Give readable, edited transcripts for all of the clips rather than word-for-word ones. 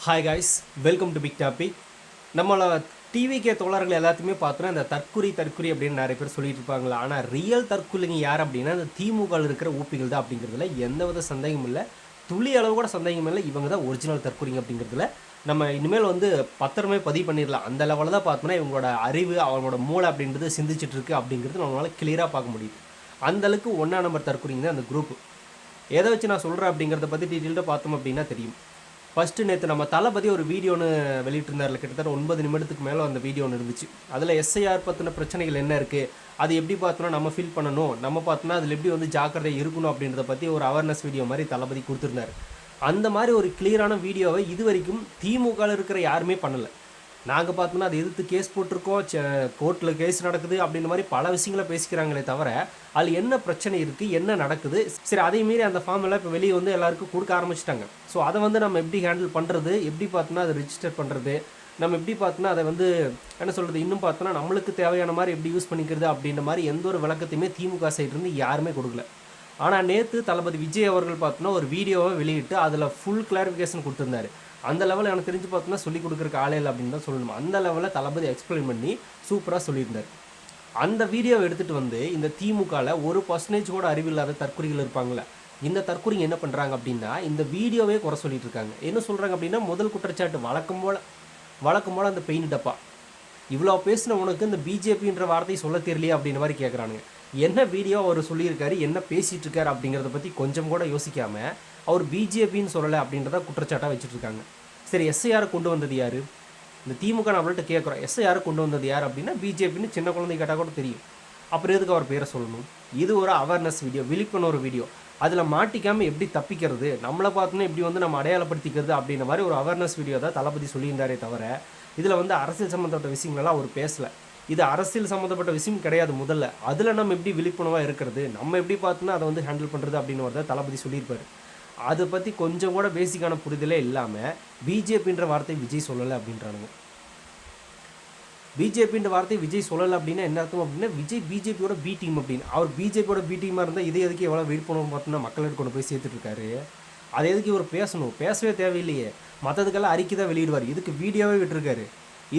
Hi guys, welcome to big topic. நம்மளோட டிவிகே தோழர்கள் எல்லாத்தையுமே பார்த்தோன்னா இந்த தற்குறி அப்படின்னு நிறைய பேர் சொல்லிட்டு இருப்பாங்களா. ஆனால் ரியல் தற்குறிங்க யார் அப்படின்னா இந்த திமுக இருக்கிற ஊப்பிகள் தான் அப்படிங்கிறதுல எந்தவித சந்தேகமும் இல்லை, துளி அளவு கூட சந்தேகம் இல்லை. இவங்க தான் ஒரிஜினல் தற்குறிங்க அப்படிங்கிறதுல நம்ம இனிமேல் பத்திரமே பதிவு பண்ணிடலாம். அந்த லெவலில் தான் பார்த்தோன்னா இவங்களோட அறிவு, அவங்களோட மூளை அப்படின்றது சிந்திச்சுட்டு இருக்கு அப்படிங்கிறது நம்மளால் கிளியராக பார்க்க முடியுது. அந்தளவுக்கு 1ஆம் நம்பர் தற்குறிங்க தான் அந்த குரூப். எதை வச்சு நான் சொல்கிறேன் அப்படிங்கிறத பற்றி டீட்டெயில்டாக பார்த்தோம் அப்படின்னா தெரியும். ஃபஸ்ட்டு நேற்று நம்ம தளபதி ஒரு வீடியோன்னு வெளியிட்டிருந்தார்ல, கிட்டத்தட்ட 9 நிமிடத்துக்கு மேலே அந்த வீடியோ ஒன்று இருந்துச்சு. அதில் எஸ்ஐஆர் பற்றின பிரச்சனைகள் என்ன இருக்குது, அது எப்படி பார்த்தோன்னா நம்ம ஃபீல் பண்ணணும், நம்ம பார்த்தோன்னா அதில் எப்படி ஜாக்கிரதை இருக்கணும் அப்படின்றத பற்றி ஒரு அவேர்னஸ் வீடியோ மாதிரி தளபதி கொடுத்துருந்தார். அந்த மாதிரி ஒரு கிளியரான வீடியோவை இது வரைக்கும் திமுகவில் இருக்கிற யாருமே பண்ணலை. நாங்கள் பார்த்தோன்னா அதை எதிர்த்து கேஸ் போட்டிருக்கோம், கோர்ட்டில் கேஸ் நடக்குது அப்படின்ற மாதிரி பல விஷயங்களை பேசிக்கிறாங்களே தவிர அதில் என்ன பிரச்சனை இருக்குது, என்ன நடக்குது, சரி அதே மாரி அந்த ஃபார்ம் எல்லாம் இப்போ வெளியே எல்லாருக்கும் கொடுக்க ஆரம்பிச்சிட்டாங்க. ஸோ அதை நம்ம எப்படி ஹேண்டில் பண்ணுறது, எப்படி பார்த்தோன்னா அதை ரிஜிஸ்டர் பண்ணுறது, நம்ம எப்படி பார்த்தோன்னா அதை என்ன சொல்கிறது, இன்னும் பார்த்தோன்னா நம்மளுக்கு தேவையான மாதிரி எப்படி யூஸ் பண்ணிக்கிறது அப்படின்ற மாதிரி எந்த ஒரு விளக்கத்தையுமே திமுக சைட்லேருந்து யாருமே கொடுக்கல. ஆனால் நேற்று தளபதி விஜய் அவர்கள் பார்த்தோன்னா ஒரு வீடியோவை வெளியிட்டு அதில் ஃபுல் கிளாரிஃபிகேஷன் கொடுத்துருந்தாரு. அந்த லெவலில் எனக்கு தெரிஞ்சு பார்த்தோன்னா சொல்லிக் கொடுக்குறக்கு ஆளே இல்லை அப்படின்னு தான் சொல்லணும். அந்த லெவலில் தளபதி எக்ஸ்பிளைன் பண்ணி சூப்பராக சொல்லியிருந்தார். அந்த வீடியோவை எடுத்துகிட்டு இந்த திமுகவில் 1% கூட அறிவில்லாத தற்குறிகள் இருப்பாங்களே, இந்த தற்குறிங்க என்ன பண்ணுறாங்க அப்படின்னா இந்த வீடியோவே குறை சொல்லிட்டு இருக்காங்க. என்ன சொல்கிறாங்க அப்படின்னா, முதல் குற்றச்சாட்டு வழக்கம் போல் அந்த பெயிண்ட் டப்பா, இவ்வளோ பேசின உனக்கு இந்த பிஜேபின்ற வார்த்தையை சொல்ல தெரியலையே அப்படின்ற மாதிரி கேட்குறானுங்க. என்ன வீடியோ அவர் சொல்லியிருக்காரு, என்ன பேசிகிட்டு இருக்காரு அப்படிங்கிறத பற்றி கொஞ்சம் கூட யோசிக்காமல் அவர் பிஜேபின்னு சொல்லலை அப்படின்றத குற்றச்சாட்டாக வச்சுட்ருக்காங்க. சரி, எஸ்ஐஆரை கொண்டு வந்தது யார்? இந்த திமுக நம்மள்ட்ட கேட்குறோம், எஸ்ஐஆரை கொண்டு வந்தது யார் அப்படின்னா பிஜேபின்னு சின்ன குழந்தை கேட்டால் கூட தெரியும். அப்புறம் எதுக்கு அவர் பேரை சொல்லணும்? இது ஒரு அவேர்னஸ் வீடியோ, விழிப்புணர்வு வீடியோ. அதில் மாட்டிக்காமல் எப்படி தப்பிக்கிறது, நம்மளை பார்த்தோன்னா எப்படி நம்ம அடையாளப்படுத்திக்கிறது அப்படின்ற மாதிரி ஒரு அவேர்னஸ் வீடியோ தான் தளபதி சொல்லியிருந்தாரே தவிர இதில் அரசியல் சம்மந்தப்பட்ட விஷயங்களெல்லாம் அவர் பேசலை. இது அரசியல் சம்மந்தப்பட்ட விஷயம் கிடையாது. முதல்ல அதில் நம்ம எப்படி விழிப்புணர்வாக இருக்கிறது, நம்ம எப்படி பார்த்தோன்னா அதை ஹேண்டில் பண்ணுறது அப்படின்னு ஒரு தளபதி சொல்லியிருப்பார். அதை பற்றி கொஞ்சம் கூட பேசிக்கான புரிதலே இல்லாமல் பிஜேபின்ற வார்த்தை விஜய் சொல்லலை அப்படின்றானுங்க. பிஜேபின்ற வார்த்தை விஜய் சொல்லலை அப்படின்னா என்ன அர்த்தம் அப்படின்னா விஜய் பிஜேபியோட பி டீம் அப்படின்னு. அவர் பிஜேபியோட பி டீமாக இருந்தால் இதை எதுக்கு எவ்வளோ விழிப்புணர்வு பார்த்தோன்னா மக்களுக்கு கொண்டு போய் சேர்த்துட்ருக்காரு. அதை எதுக்கு இவர் பேசணும்? பேசவே தேவையில்லையே. மற்றதுக்கெல்லாம் அறிக்கை தான் வெளியிடுவார், இதுக்கு வீடியோவே விட்டுருக்காரு.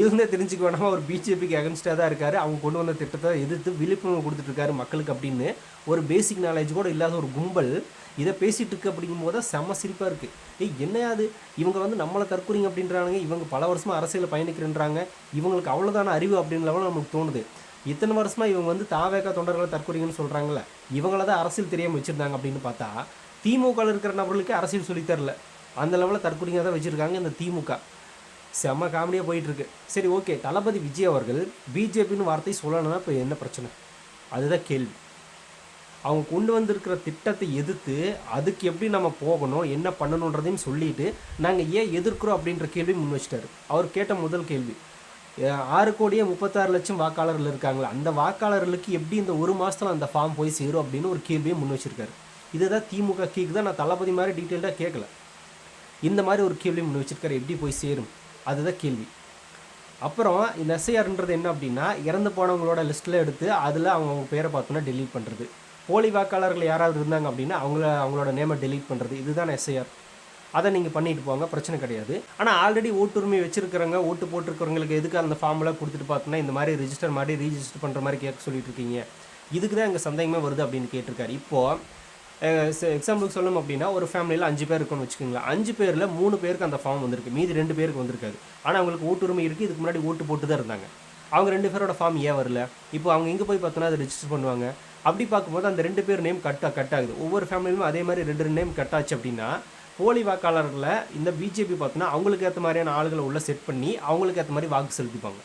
இதுந்தே தெரிஞ்சுக்க வேணாமல் அவர் பிஜேபிக்கு அகென்ஸ்டாக தான் இருக்கார். அவங்க கொண்டு வந்த திட்டத்தை எதிர்த்து விழிப்புணர்வு கொடுத்துட்ருக்காரு மக்களுக்கு அப்படின்னு ஒரு பேசிக் நாலேஜ் கூட இல்லாத ஒரு கும்பல் இதை பேசிகிட்டு இருக்கு. அப்படிங்கும்போது தான் செம்ம சிரிப்பாக இருக்குது. என்னையாது இவங்க நம்மளை தற்குறிங்க அப்படின்றாங்க, இவங்க பல வருஷமாக அரசியலில் பயணிக்கிறேன்றாங்க, இவங்களுக்கு அவ்வளோதான அறிவு அப்படின்னு லெவலில் நமக்கு தோணுது. இத்தனை வருஷமாக இவங்க தாவேக தொண்டர்களை தற்குறிங்கன்னு சொல்கிறாங்களே, இவங்கள தான் அரசியல் தெரியாமல் வச்சுருந்தாங்க அப்படின்னு பார்த்தா திமுகவில் இருக்கிற நபர்களுக்கு அரசியல் சொல்லித்தரல, அந்த லெவலில் தற்குறிங்க தான் வச்சுருக்காங்க இந்த திமுக. செம்ம காமெடியாக போயிட்டுருக்கு. சரி, ஓகே, தளபதி விஜய் அவர்கள் பிஜேபின்னு வார்த்தை சொல்லணும்னா இப்போ என்ன பிரச்சனை? அதுதான் கேள்வி. அவங்க கொண்டு வந்திருக்கிற திட்டத்தை எதிர்த்து அதுக்கு எப்படி நம்ம போகணும், என்ன பண்ணணுன்றதையும் சொல்லிட்டு நாங்கள் ஏன் எதிர்க்கிறோம் அப்படின்ற கேள்வி முன் வச்சிட்டாரு. அவர் கேட்ட முதல் கேள்வி, 6,36,00,000 வாக்காளர்கள் இருக்காங்களா, அந்த வாக்காளர்களுக்கு எப்படி இந்த ஒரு மாதத்தில் அந்த ஃபார்ம் போய் சேரும் அப்படின்னு ஒரு கேள்வியை முன் வச்சிருக்காரு. இதுதான் திமுக கேட்குதான். நான் தளபதி மாதிரி டீட்டெயில்டாக கேட்கல, இந்த மாதிரி ஒரு கேள்வி முன் வச்சிருக்காரு, எப்படி போய் சேரும், அதுதான் கேள்வி. அப்புறம் இந்த எஸ்ஐஆர்ன்றது என்ன அப்படின்னா, இறந்து போனவங்களோட லிஸ்ட்டில் எடுத்து அதில் அவங்க பேரை பார்த்தோன்னா டெலீட் பண்ணுறது. போலி வாக்காளர்கள் யாராவது இருந்தாங்க அப்படின்னா அவங்களோட நேமை டெலீட் பண்ணுறது. இதுதான் எஸ்ஐஆர். அதை நீங்கள் பண்ணிட்டு போங்க, பிரச்சனை கிடையாது. ஆனால் ஆல்ரெடி ஓட்டுரிமை வச்சுருக்கிறவங்க, ஓட்டு போட்டிருக்கிறவங்களுக்கு எதுக்கு அந்த ஃபார்மெலாம் கொடுத்துட்டு பார்த்தோன்னா இந்த மாதிரி ரீஜிஸ்டர் பண்ணுற மாதிரி கேட்க சொல்லிட்டு இருக்கீங்க, இதுக்கு தான் எங்கள் சந்தேகமே வருது அப்படின்னு கேட்டிருக்காரு. இப்போது எக்ஸாம்பிளுக்கு சொல்லணும் அப்படின்னா ஒரு ஃபேமிலியில் 5 பேர் இருக்குன்னு வச்சுக்கோங்களேன். 5 பேரில் 3 பேருக்கு அந்த ஃபார்ம் வந்திருக்கு, மீதி 2 பேருக்கு வந்திருக்காது. ஆனால் அவங்களுக்கு ஓட்டுரிமை இருக்குது, இதுக்கு முன்னாடி ஓட்டு போட்டு தான் இருந்தாங்க. அவங்க 2 பேரோட ஃபார்ம் ஏன் வரல? இப்போ அவங்க எங்கே போய் பார்த்தோன்னா அதை ரெஜிஸ்டர் பண்ணுவாங்க. அப்படி பார்க்கும்போது அந்த 2 பேர் நேம் கட் ஆகுது. ஒவ்வொரு ஃபேமிலியும் அதே மாதிரி 2 நேம் கட் ஆச்சு அப்படின்னா போலி வாக்காளர்களை இந்த பிஜேபி பார்த்தோன்னா அவங்களுக்கு ஏற்ற மாதிரியான ஆளுகளை உள்ள செட் பண்ணி அவங்களுக்கு ஏற்ற மாதிரி வாக்கு செலுத்திப்பாங்க.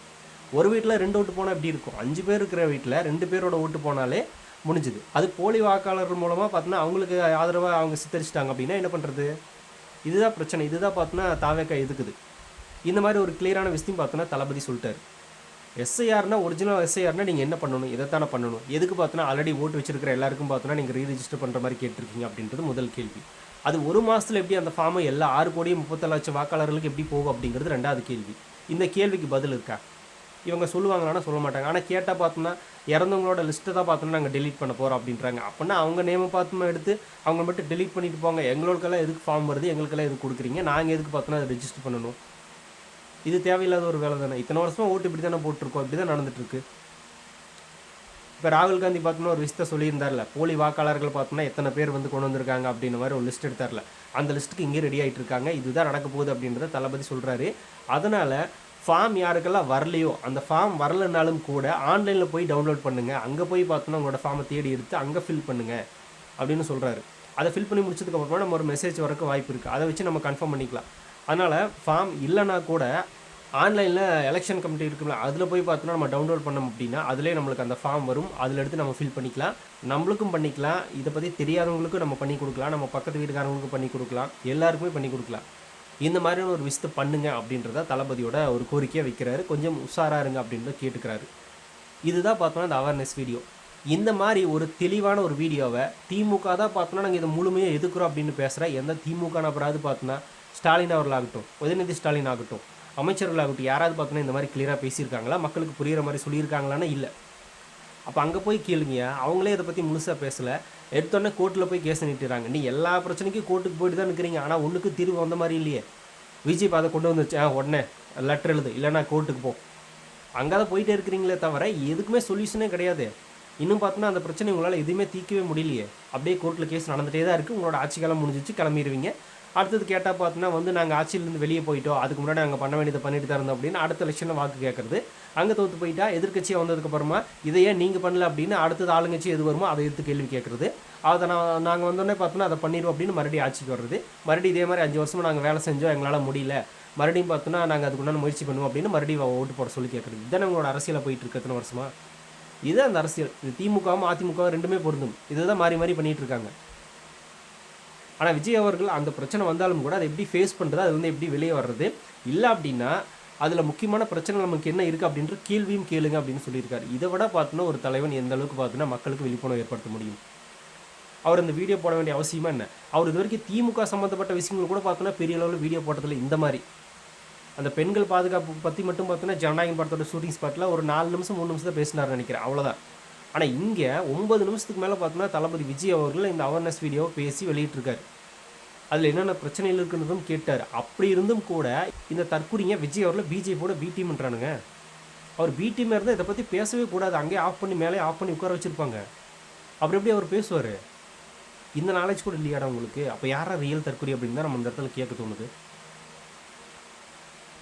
ஒரு வீட்டில் 2 ஓட்டு போனால் எப்படி இருக்கும்? 5 பேர் இருக்கிற வீட்டில் 2 பேரோட ஓட்டு போனாலே முடிஞ்சுது. அது போலி வாக்காளர்கள் மூலமாக பார்த்தோன்னா அவங்களுக்கு ஆதரவாக அவங்க சித்தரிச்சிட்டாங்க அப்படின்னா என்ன பண்ணுறது? இதுதான் பிரச்சனை. இதுதான் பார்த்தோன்னா தாவேக்கா எதுக்குது. இந்த மாதிரி ஒரு கிளியரான விஷயம் பார்த்தோன்னா தளபதி சொல்லிட்டார். எஸ்ஐஆர்னா ஒரிஜினல் எஸ்ஐஆர்னா நீங்கள் என்ன பண்ணணும்? இதைத்தானே பண்ணணும். எதுக்கு பார்த்தோன்னா ஆல்ரெடி ஓட்டு வச்சிருக்கிற எல்லாருக்கும் பார்த்தோன்னா நீங்கள் ரீரிஜிஸ்டர் பண்ணுற மாதிரி கேட்டிருக்கீங்க அப்படின்றது முதல் கேள்வி. அது ஒரு மாதத்தில் எப்படி அந்த ஃபார்மை எல்லா 6,37,00,000 வாக்காளர்களுக்கு எப்படி போகும் அப்படிங்கிறது 2வது கேள்வி. இந்த கேள்விக்கு பதில் இருக்கா? இவங்க சொல்லுவாங்களான்னா சொல்ல மாட்டாங்க. ஆனால் கேட்டால் பார்த்தோம்னா இறந்தவங்களோட லிஸ்ட்டை தான் பார்த்தோம்னா நாங்கள் டெலீட் பண்ண போகிறோம் அப்படின்றாங்க. அப்படின்னா அவங்க நேமை பார்த்தோம்னா எடுத்து அவங்க மட்டும் டெலீட் பண்ணிட்டு போங்க. எங்களுக்கெல்லாம் எதுக்கு ஃபார்ம் வருது, எங்களுக்கெல்லாம் எதுக்கு கொடுக்குறீங்க, நாங்கள் எதுக்கு பார்த்தோம்னா அதை ரெஜிஸ்டர் பண்ணணும்? இது தேவையில்லாத ஒரு வேலை தானே. இத்தனை வருஷமாக ஓட்டு இப்படி தானே போட்டிருக்கோம், இப்படி தான் நடந்துட்டுருக்கு. இப்போ ராகுல் காந்தி பார்த்தோம்னா ஒரு லிஸ்ட்டை சொல்லியிருந்தார்ல, போலி வாக்காளர்கள் பார்த்தோம்னா எத்தனை பேர் வந்து கொண்டு வந்திருக்காங்க அப்படின்ற மாதிரி ஒரு லிஸ்ட் எடுத்தார்ல, அந்த லிஸ்ட்டுக்கு இங்கே ரெடி ஆகிட்டு இருக்காங்க, இதுதான் நடக்க போகுது அப்படின்றத தளபதி சொல்கிறாரு. அதனால் ஃபார்ம் யாருக்கெல்லாம் வரலையோ, அந்த ஃபார்ம் வரலைனாலும் கூட ஆன்லைனில் போய் டவுன்லோட் பண்ணுங்கள், அங்கே போய் பார்த்தோன்னா உங்களோட ஃபார்மை தேடி எடுத்து அங்கே ஃபில் பண்ணுங்கள் அப்படின்னு சொல்கிறாரு. அதை ஃபில் பண்ணி முடிச்சதுக்கப்புறமா நம்ம ஒரு மெசேஜ் வரக்கு வாய்ப்பு இருக்குது, அதை வச்சு நம்ம கன்ஃபார்ம் பண்ணிக்கலாம். அதனால் ஃபார்ம் இல்லைனா கூட ஆன்லைனில் எலெக்ஷன் கமிட்டி இருக்குல்ல, அதில் போய் பார்த்தோன்னா நம்ம டவுன்லோட் பண்ணோம் அப்படின்னா அதிலே நம்மளுக்கு அந்த ஃபார்ம் வரும், அதில் எடுத்து நம்ம ஃபில் பண்ணிக்கலாம், நம்மளுக்கும் பண்ணிக்கலாம், இதை பற்றி தெரியாதவங்களுக்கும் நம்ம பண்ணி கொடுக்கலாம், நம்ம பக்கத்து வீட்டுக்காரங்களுக்கும் பண்ணி கொடுக்கலாம், எல்லாருக்குமே பண்ணி கொடுக்கலாம். இந்த மாதிரியான ஒரு விஷயத்தை பண்ணுங்க அப்படின்றத தளபதியோட ஒரு கோரிக்கையாக வைக்கிறாரு. கொஞ்சம் உஷாராக இருங்க அப்படின்றத கேட்டுக்கிறாரு. இதுதான் பார்த்தோன்னா இந்த அவேர்னஸ் வீடியோ. இந்த மாதிரி ஒரு தெளிவான ஒரு வீடியோவை திமுக தான் பார்த்தோன்னா நாங்கள் இதை முழுமையாக எதுக்குறோம் அப்படின்னு பேசுகிற எந்த திமுக நபராது பார்த்தோன்னா ஸ்டாலின் அவர்களாகட்டும், உதயநிதி ஸ்டாலின் ஆகட்டும், அமைச்சர்களாகட்டும், யாராவது பார்த்தோன்னா இந்த மாதிரி கிளியராக பேசியிருக்காங்களா, மக்களுக்கு புரிகிற மாதிரி சொல்லியிருக்காங்களான்னு இல்லை. அப்போ அங்கே போய் கேளுங்க, அவங்களே இதை பற்றி முழுசாக பேசலை, எடுத்தோடனே கோர்ட்டில் போய் கேஸ் நீட்டுறாங்க. நீ எல்லா பிரச்சனைக்கும் கோர்ட்டுக்கு போயிட்டு தான் நிற்கிறீங்க, ஆனால் ஒன்றுக்கு தீர்வு வந்த மாதிரி இல்லையே. விஜய் அதை கொண்டு வந்துச்சு, உடனே லெட்டர் எழுது, இல்லைனா கோர்ட்டுக்கு போ, அங்கே தான் போயிட்டே இருக்கிறீங்களே தவிர எதுக்குமே சொல்யூஷனே கிடையாது. இன்னும் பார்த்தோன்னா அந்த பிரச்சனை உங்களால் எதுவுமே தீர்க்கவே முடியலையே. அப்படியே கோர்ட்டில் கேஸ் நடந்துகிட்டே தான் இருக்குது. உங்களோட ஆட்சி காலம் முடிஞ்சிச்சு, கிளம்பிடுவீங்க. அடுத்தது கேட்டால் பார்த்தோன்னா வந்து நாங்கள் ஆட்சியிலேருந்து வெளியே போயிட்டோம், அதுக்கு முன்னாடி நாங்கள் பண்ண வேண்டியதை பண்ணிட்டு தான் இருந்தோம் அப்படின்னு அடுத்த எலெக்ஷனில் வாக்கு கேட்குறது. அங்கே தோற்று போயிட்டா எதிர்க்கட்சியாக வந்ததுக்கப்புறமா இதையே நீங்கள் பண்ணல அப்படின்னு அடுத்தது ஆளுங்கட்சி எது வருமோ அதை எடுத்து கேள்வி கேட்குறது. அதை நாங்கள் வந்தோடனே பார்த்தோன்னா அதை பண்ணிடுவோம் அப்படின்னு மறுபடியும் ஆட்சிக்கு வர்றது. மறுபடியும் இதே மாதிரி 5 வருஷமாக நாங்கள் வேலை செஞ்சோம், எங்களால் முடியல, மறுபடியும் பார்த்தோன்னா நாங்கள் அதுக்குண்டான முயற்சி பண்ணுவோம் அப்படின்னு மறுபடியும் ஓட்டு போட சொல்லி கேட்குறது. இதுதான் உங்களோட அரசியலை போயிட்டு இருக்கு எத்தனை வருஷமா. இது அந்த அரசியல். இது திமுகவும் அதிமுகவும் ரெண்டுமே பொருந்தும். இதுதான் மாறி மாறி பண்ணிகிட்டு இருக்காங்க. ஆனால் விஜய் அவர்கள் அந்த பிரச்சனை வந்தாலும் கூட அதை எப்படி ஃபேஸ் பண்ணுறது, அது வந்து எப்படி வெளியே வர்றது, இல்லை அப்படின்னா அதில் முக்கியமான பிரச்சனை நமக்கு என்ன இருக்குது அப்படின்ற கேள்வியும் கேளுங்க அப்படின்னு சொல்லியிருக்காரு. இதை விட பார்த்தோன்னா ஒரு தலைவன் எந்த அளவுக்கு பார்த்தோன்னா மக்களுக்கு விழிப்புணர்வு ஏற்படுத்த முடியும். அவர் இந்த வீடியோ போட வேண்டிய அவசியமா என்ன? அவர் இது வரைக்கும் திமுக சம்மந்தப்பட்ட விஷயங்கள் கூட பார்த்தோன்னா பெரிய அளவில் வீடியோ போட்டதில்லை. இந்த மாதிரி அந்த பெண்கள் பாதுகாப்பு பற்றி மட்டும் பார்த்தோன்னா ஜனநாயகம் படத்தோட ஷூட்டிங் ஸ்பாட்டில் ஒரு 4 நிமிஷம் 3 நிமிஷம் தான் பேசினார் நினைக்கிறேன், அவ்வளோதான். ஆனால் இங்கே 9 நிமிஷத்துக்கு மேலே பார்த்தோன்னா தளபதி விஜய் அவர்கள் இந்த அவேர்னஸ் வீடியோவை பேசி வெளியிட்டிருக்காரு. அதில் என்னென்ன பிரச்சனைகள் இருக்குன்றதும் கேட்டார். அப்படி இருந்தும் கூட இந்த தற்கொலைங்க விஜய் அவர்கள் பிஜேபியோட பி டீம்ன்றானுங்க. அவர் பி டீம் இருந்தால் இதை பற்றி பேசவே கூடாது, அங்கேயே ஆஃப் பண்ணி மேலே ஆஃப் பண்ணி உட்கார வச்சுருப்பாங்க. அப்படி எப்படி அவர் பேசுவார்? இந்த நாலேஜ் கூட இல்லையாடா உங்களுக்கு? அப்போ யாரா ரியல் தற்கொலை அப்படின்னு தான் நம்ம இந்த இடத்துல கேட்க தோணுது.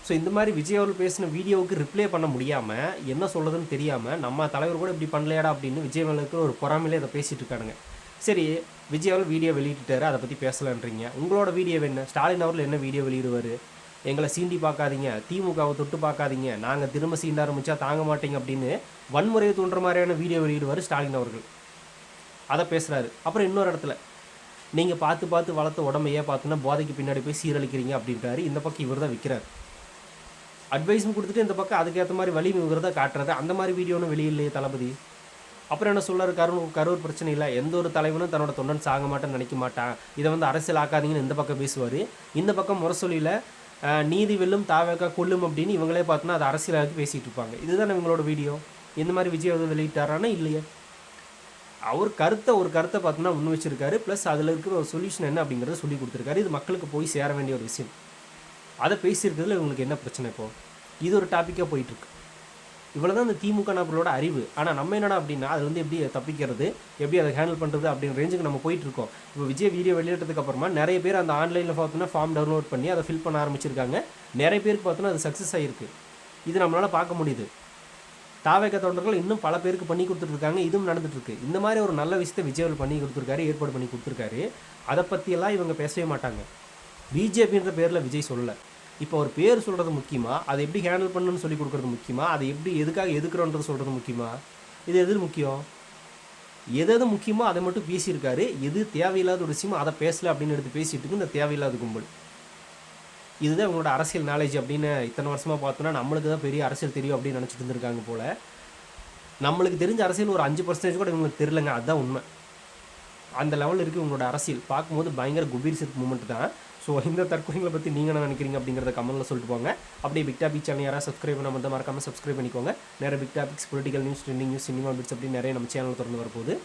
ஸோ இந்த மாதிரி விஜய் அவர்கள் பேசின வீடியோவுக்கு ரிப்ளை பண்ண முடியாமல், என்ன சொல்கிறதுன்னு தெரியாமல், நம்ம தலைவர் கூட இப்படி பண்ணலையாடா அப்படின்னு விஜய் அவர்களுக்கு ஒரு பொறாமையிலே இதை பேசிகிட்டு இருக்கானுங்க. சரி, விஜய் அவர்கள் வீடியோ வெளியிட்டாரு, அதை பற்றி பேசலான்றீங்க. உங்களோட வீடியோ என்ன? ஸ்டாலின் அவர்கள் என்ன வீடியோ வெளியிடுவார்? எங்களை சீண்டி பார்க்காதீங்க, திமுகவை தொட்டு பார்க்காதீங்க, நாங்கள் திரும்ப சீண்ட ஆரம்பித்தா தாங்க மாட்டேங்க அப்படின்னு வன்முறையை தூண்டுற மாதிரியான வீடியோ வெளியிடுவார் ஸ்டாலின் அவர்கள். அதை பேசுகிறாரு. அப்புறம் இன்னொரு இடத்துல நீங்கள் பார்த்து பார்த்து வளர்த்த உடம்பையே பார்த்தோன்னா போதைக்கு பின்னாடி போய் சீரழிக்கிறீங்க அப்படின்றாரு. இந்த பக்கம் இவர் தான் விற்கிறார். அட்வைஸும் கொடுத்துட்டு இந்த பக்கம் அதுக்கேற்ற மாதிரி வலிமை இவர் தான் காட்டுறது. அந்த மாதிரி வீடியோன்னு வெளியில்லையே தளபதி. அப்புறம் என்ன சொல்கிறார்? கரூர் பிரச்சனை இல்லை, எந்த ஒரு தலைவனும் தன்னோட தொண்டன் சாக மாட்டேன்னு நினைக்க மாட்டான், இதை வந்து அரசியல் ஆக்காதீங்கன்னு இந்த பக்கம் பேசுவார். இந்த பக்கம் முரசொலியில் நீதி வெல்லும் தாவேக்கா கொல்லும் அப்படின்னு இவங்களே பார்த்தோன்னா அது அரசியலாக்கி பேசிகிட்டு இருப்பாங்க. இதுதான் இவங்களோட வீடியோ. இந்த மாதிரி விஜய் வந்து வெளியிட்டாரானா இல்லையே. அவர் ஒரு கருத்தை பார்த்தோன்னா முன் வச்சிருக்காரு. ப்ளஸ் அதில் இருக்கிற ஒரு சொல்யூஷன் என்ன அப்படிங்கிறத சொல்லி கொடுத்துருக்காரு. இது மக்களுக்கு போய் சேர வேண்டிய ஒரு விஷயம். அதை பேசியிருக்கிறதுல இவங்களுக்கு என்ன பிரச்சனை? இப்போது இது ஒரு டாப்பிக்காக போயிட்டுருக்கு. இவ்வளோ தான் இந்த திமுக நபர்களோட அறிவு. ஆனால் நம்ம என்னடா அப்படின்னா அது வந்து எப்படி தப்பிக்கிறது, எப்படி அதை ஹேண்டில் பண்ணுறது அப்படின்ற ரேஞ்சுக்கு நம்ம போயிட்டுருக்கோம். இப்போ விஜய் வீடியோ வெளியிட்டதுக்கு அப்புறமா நிறைய பேர் அந்த ஆன்லைனில் பார்த்தோன்னா ஃபார்ம் டவுன்லோட் பண்ணி அதை ஃபில் பண்ண ஆரம்பிச்சிருக்காங்க. நிறைய பேருக்கு பார்த்தோன்னா அது சக்ஸஸ் ஆகிருக்கு. இது நம்மளால் பார்க்க முடியுது. தாவேக தொண்டர்கள் இன்னும் பல பேருக்கு பண்ணி கொடுத்துட்ருக்காங்க. இதுவும் நடந்துட்டுருக்கு. இந்த மாதிரி ஒரு நல்ல விஷயத்தை விஜய் அவர்கள் பண்ணி கொடுத்துருக்காரு, ஏற்பாடு பண்ணி கொடுத்துருக்காரு. அதை பற்றியெல்லாம் இவங்க பேசவே மாட்டாங்க. பிஜேபின்ற பேரில் விஜய் சொல்லலை. இப்போ ஒரு பேர் சொல்கிறது முக்கியமா, அதை எப்படி ஹேண்டில் பண்ணணும்னு சொல்லி கொடுக்குறது முக்கியமா, அதை எப்படி எதுக்காக எதுக்குறோன்றது சொல்கிறது முக்கியமா? இது எது முக்கியம்? எது முக்கியமோ அதை மட்டும் பேசியிருக்காரு. எது தேவையில்லாத ஒரு விஷயமோ அதை பேசலை அப்படின்னு எடுத்து பேசிட்டு இருக்கு இந்த தேவையில்லாத கும்பல். இதுதான் இவங்களோட அரசியல் நாலேஜ் அப்படின்னு இத்தனை வருஷமாக பார்த்தோன்னா நம்மளுக்கு தான் பெரிய அரசியல் தெரியும் அப்படின்னு நினச்சிட்டு இருந்திருக்காங்க போல். நம்மளுக்கு தெரிஞ்ச அரசியல் ஒரு 5% கூட இவங்களுக்கு தெரிலங்க. அதுதான் உண்மை. அந்த லெவலில் இருக்குது உங்களோட அரசியல். பார்க்கும்போது பயங்கர குபீர் சித் மூமெண்ட் தான். ஸோ இந்த தற்கொலைகளை பற்றி நீங்கள் என்ன நினைக்கிறீங்க அப்படிங்கிறத கமெண்ட்டில் சொல்லிட்டு போங்க. அப்படியே பிக் டாபிக் சேனல் யாராவது சப்ஸ்கிரைப் பண்ணாமல் இருந்தால் மறக்காமல் சப்ஸ்கிரைப் பண்ணிக்கோங்க. நிறைய big topics, political news, trending news, cinema bits அப்படி நிறைய நம்ம சேனல் திறந்து வரப்போகுது.